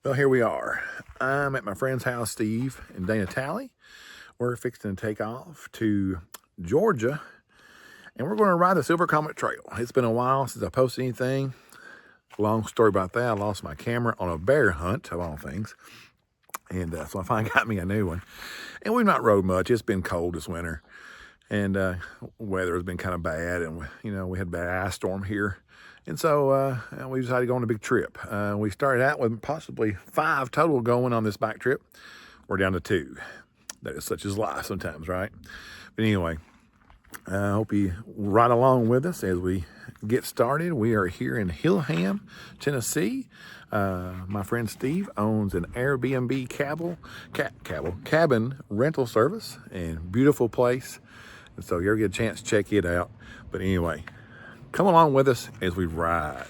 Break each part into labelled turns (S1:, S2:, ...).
S1: Well, here we are. I'm at my friend's house, Steve and Dana Talley. We're fixing to take off to Georgia, and we're going to ride the Silver Comet Trail. It's been a while since I posted anything. Long story about that. I lost my camera on a bear hunt, of all things. And so I finally got me a new one. And we've not rode much. It's been cold this winter. And weather has been kind of bad. And, we had a bad ice storm here. And so we decided to go on a big trip. We started out with possibly 5 total going on this bike trip. We're down to 2. That is such as life sometimes, right? But anyway, I hope you ride along with us as we get started. We are here in Hillham, Tennessee. My friend Steve owns an Airbnb cabin rental service, and beautiful place. And so you'll get a chance to check it out. But anyway, come along with us as we ride.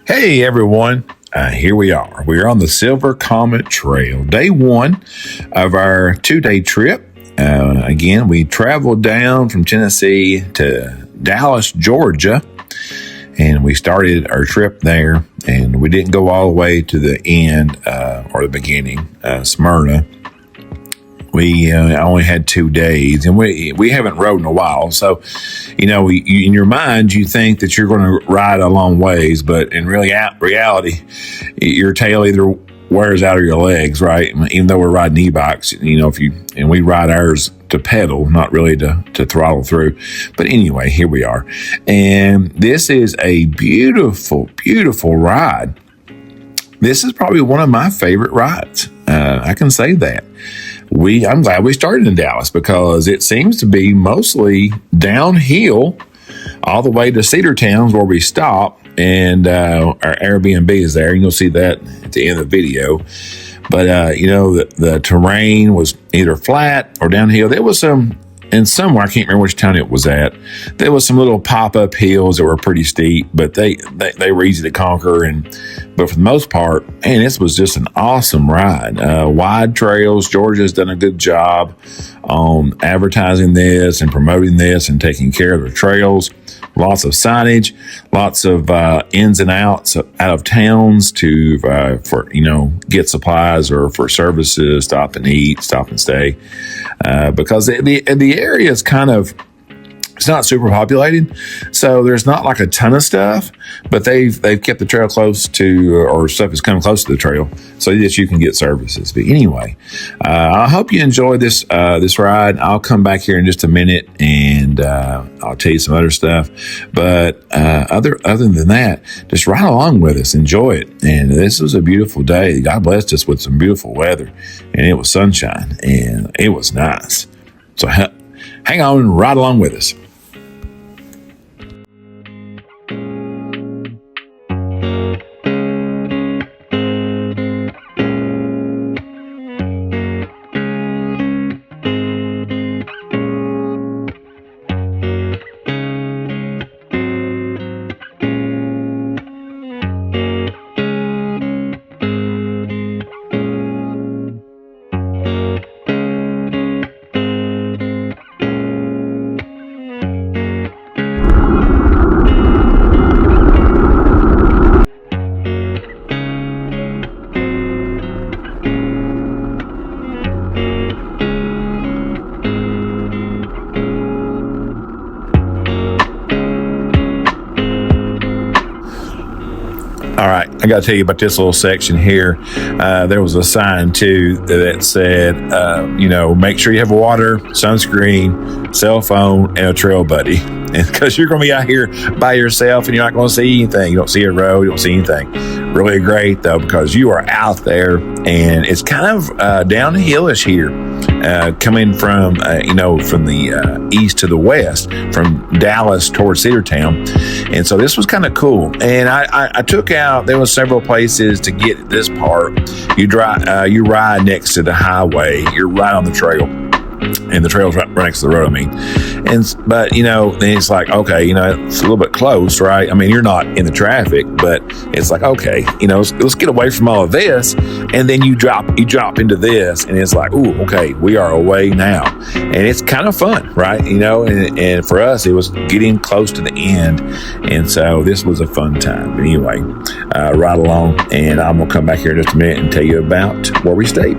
S1: Hey everyone, here we are. We're on the Silver Comet Trail, day 1 of our 2-day trip. Again, we traveled down from Tennessee to Dallas, Georgia, and we started our trip there, and we didn't go all the way to the end or the beginning, Smyrna. We only had 2 days, and we haven't rode in a while. So, in your mind, you think that you're going to ride a long ways, but in reality, your tail either wears out of your legs, right? Even though we're riding e-bikes, and we ride ours to pedal, not really to throttle through. But anyway, here we are. And this is a beautiful, beautiful ride. This is probably one of my favorite rides. I can say that. I'm glad we started in Dallas because it seems to be mostly downhill all the way to Cedar Towns where we stop, and our Airbnb is there, and you'll see that at the end of the video. But, the terrain was either flat or downhill. There was somewhere, I can't remember which town it was at, there was some little pop-up hills that were pretty steep, but they were easy to conquer. But for the most part, man, this was just an awesome ride. Wide trails. Georgia's done a good job on advertising this and promoting this and taking care of the trails. Lots of signage, lots of ins and outs out of towns for get supplies or for services, stop and eat, stop and stay, because the area is it's not super populated, so there's not like a ton of stuff, but they've kept the trail close to, or stuff is coming close to the trail so that you can get services. But anyway, I hope you enjoy this ride. I'll come back here in just a minute and I'll tell you some other stuff. But other than that, just ride along with us, enjoy it. And this was a beautiful day. God blessed us with some beautiful weather, and it was sunshine, and it was nice. So hang on and ride along with us. All right, I got to tell you about this little section here. There was a sign too that said, make sure you have water, sunscreen, cell phone, and a trail buddy. because you're going to be out here by yourself and you're not going to see anything. You don't see a road, you don't see anything. Really great though, because you are out there and it's kind of downhillish here, coming from from the east to the west, from Dallas towards Cedartown. And so this was kind of cool. And I took out, there was several places to get this part. You ride next to the highway, you're right on the trail. And the trail's right next to the road, but then it's like, okay, it's a little bit close, right? I mean, you're not in the traffic, but it's like, okay, let's get away from all of this. And then you drop into this and it's like, ooh, okay, we are away now. And it's kind of fun, right? And for us, it was getting close to the end. And so this was a fun time. But anyway, ride along, and I'm going to come back here in just a minute and tell you about where we stayed.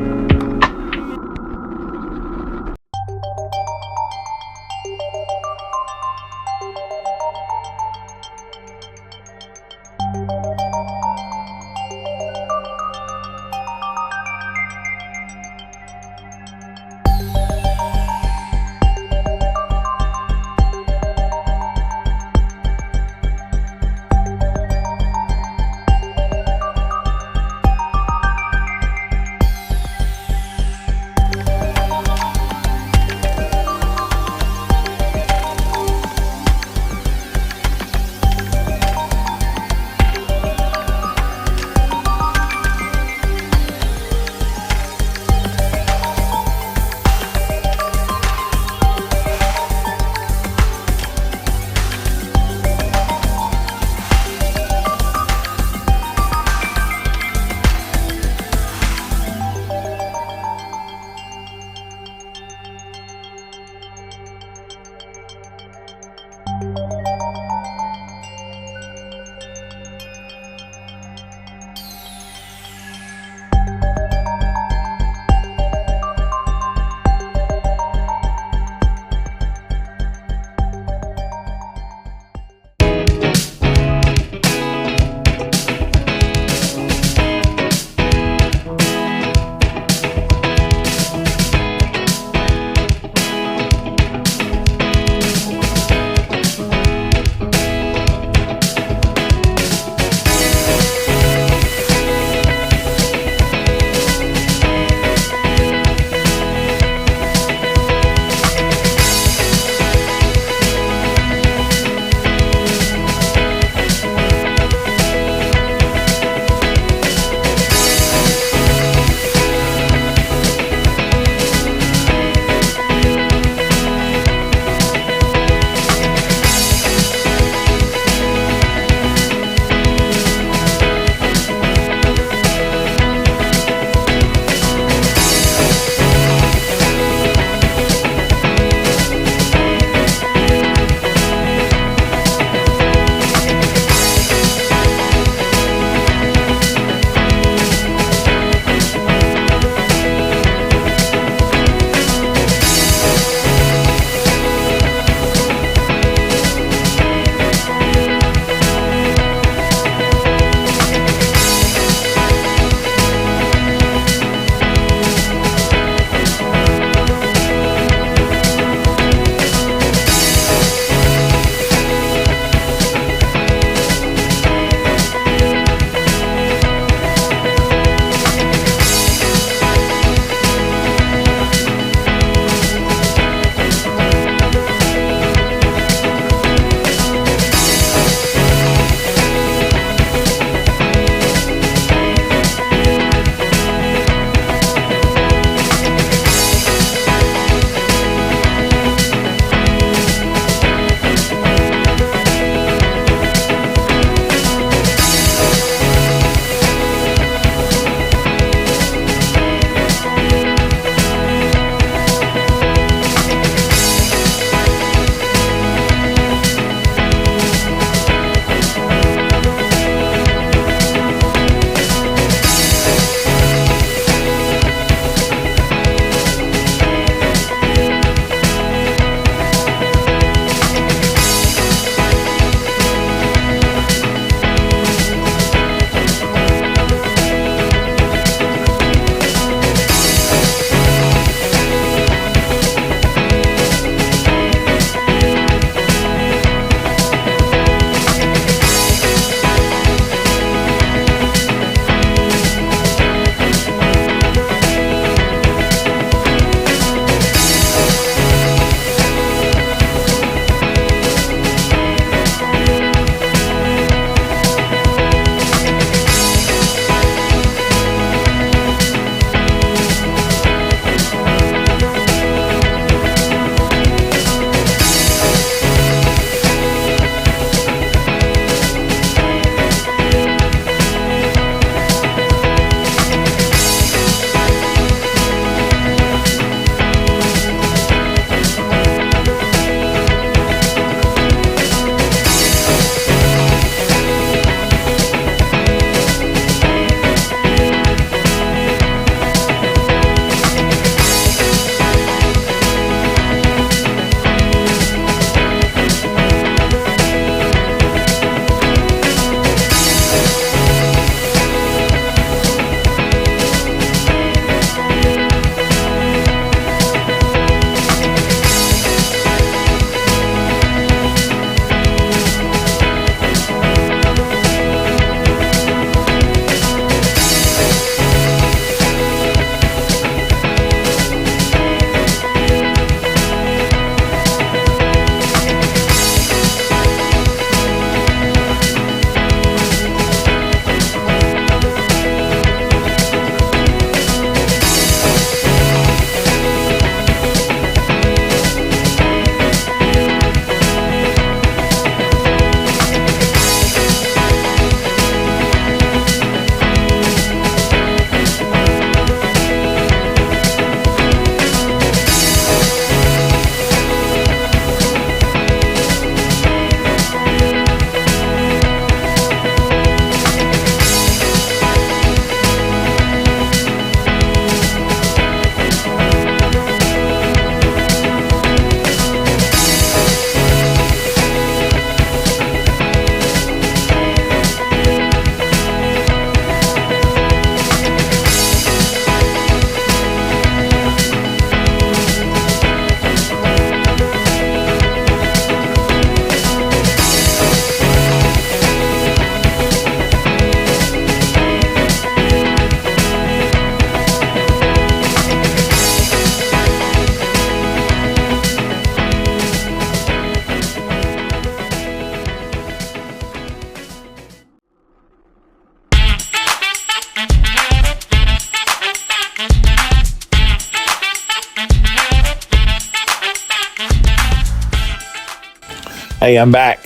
S1: Hey, I'm back.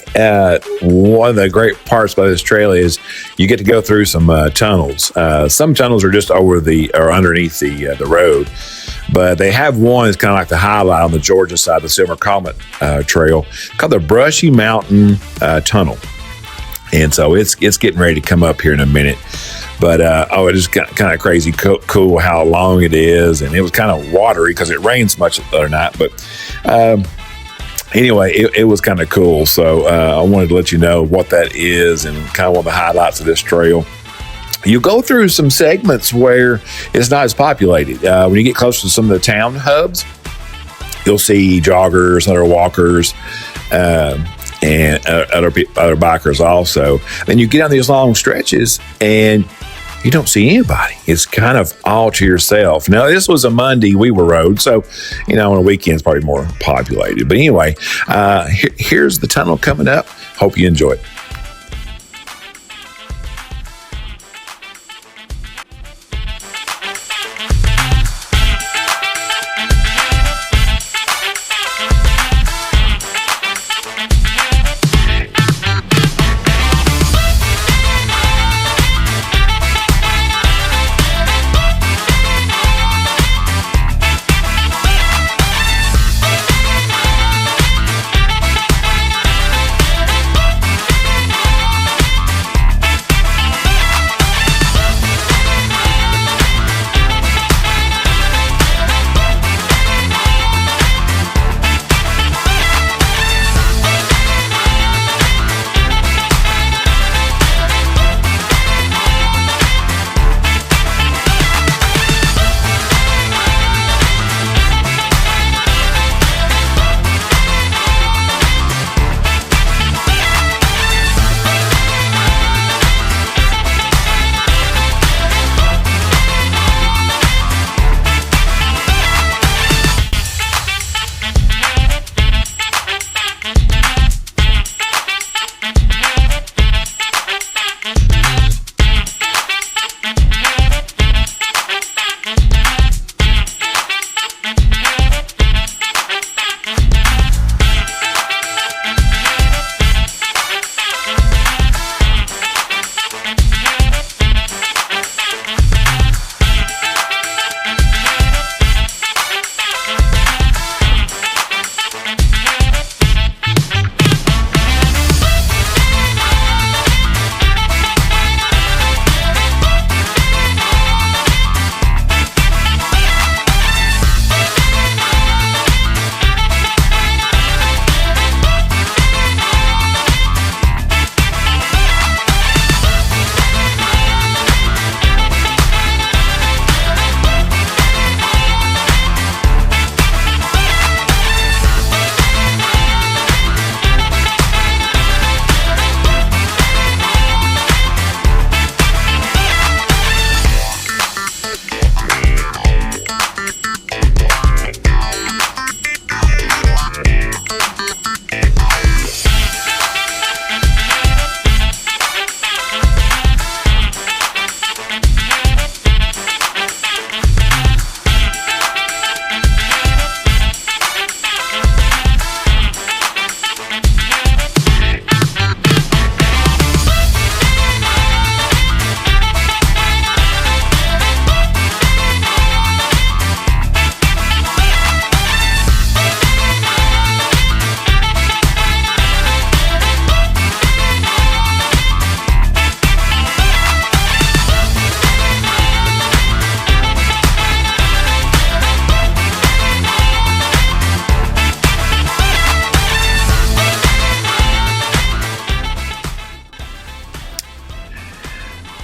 S1: One of the great parts about this trail is you get to go through some tunnels. Some tunnels are just or underneath the road, but they have one that's kind of like the highlight on the Georgia side, the Silver Comet trail, called the Brushy Mountain Tunnel. And so it's getting ready to come up here in a minute. But it is kind of crazy cool how long it is, and it was kind of watery because it rained so much the other night. But anyway, it was kind of cool. So I wanted to let you know what that is and kind of one of the highlights of this trail. You go through some segments where it's not as populated. When you get close to some of the town hubs, you'll see joggers, other walkers, and other bikers also. Then you get on these long stretches and you don't see anybody. It's kind of all to yourself. Now, this was a Monday we were rode, so, on a weekend it's probably more populated. But anyway, here's the tunnel coming up. Hope you enjoy it.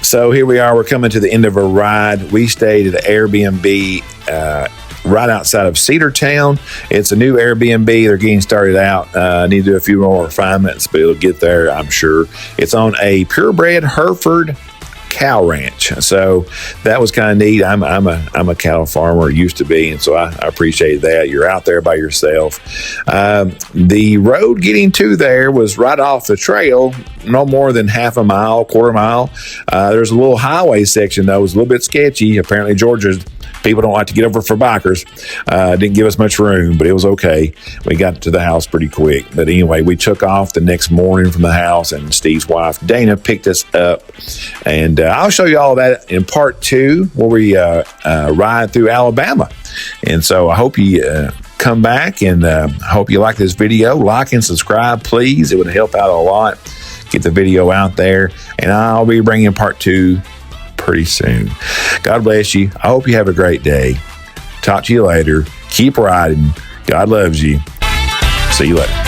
S1: So here we are. We're coming to the end of our ride. We stayed at an Airbnb right outside of Cedartown. It's a new Airbnb. They're getting started out. Need to do a few more refinements, but it'll get there, I'm sure. It's on a purebred Hereford cow ranch. So that was kind of neat. I'm a cattle farmer, used to be, and so I appreciate that. You're out there by yourself. The road getting to there was right off the trail, no more than half a mile, quarter mile. There's a little highway section, though. It was a little bit sketchy. Apparently, Georgia's People don't like to get over for bikers. Didn't give us much room, but it was okay. We got to the house pretty quick. But anyway, we took off the next morning from the house, and Steve's wife, Dana, picked us up. And I'll show you all that in part 2, where we ride through Alabama. And so I hope you come back, and I hope you like this video. Like and subscribe, please. It would help out a lot. Get the video out there. And I'll be bringing part 2 pretty soon. God bless you. I hope you have a great day. Talk to you later. Keep riding. God loves you. See you later.